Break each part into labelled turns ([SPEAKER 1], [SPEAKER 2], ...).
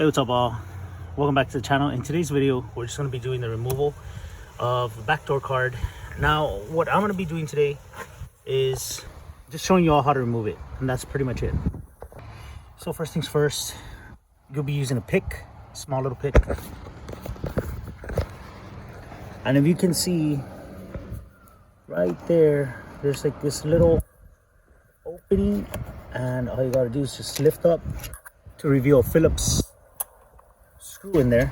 [SPEAKER 1] Hey, what's up all? Welcome back to the channel. In today's video, we're just going to be doing the removal of the back door card. Now, what I'm going to be doing today is just showing you all how to remove it, and that's pretty much it. So first things first, you'll be using a pick, small little pick. And if you can see right there, there's like this little opening, and all you got to do is just lift up to reveal a Phillips screw in there.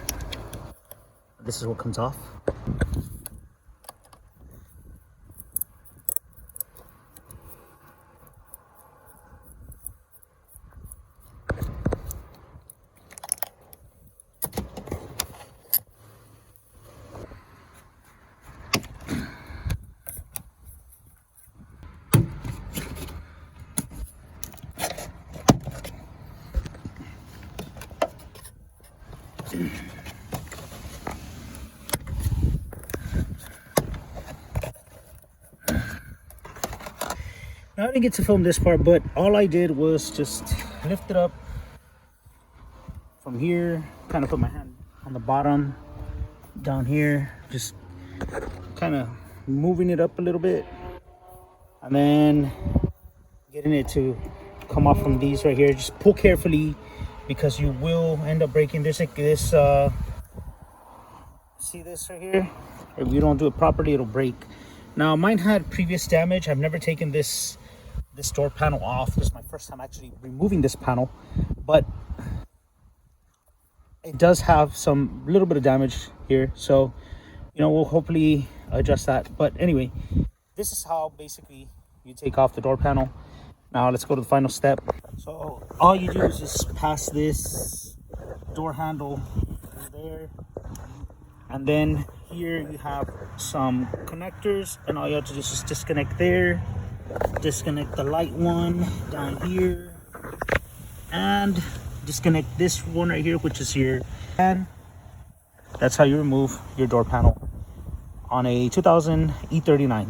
[SPEAKER 1] This is what comes off. Now, I didn't get to film this part, but all I did was just lift it up from here, kind of put my hand on the bottom down here, just kind of moving it up a little bit, and then getting it to come off from these right here. Just pull carefully because you will end up breaking this. Like this, see this right here? If you don't do it properly, it'll break. Now, mine had previous damage. I've never taken this door panel off. This is my first time actually removing this panel, but it does have some little bit of damage here, so you know, we'll hopefully adjust that. But anyway, this is how basically you take off the door panel. Now let's go to the final step. So all you do is just pass this door handle there, and then here you have some connectors, and all you have to do is just disconnect there, disconnect the light one down here, and disconnect this one right here, which is your fan. That's how you remove your door panel on a 2000 e39.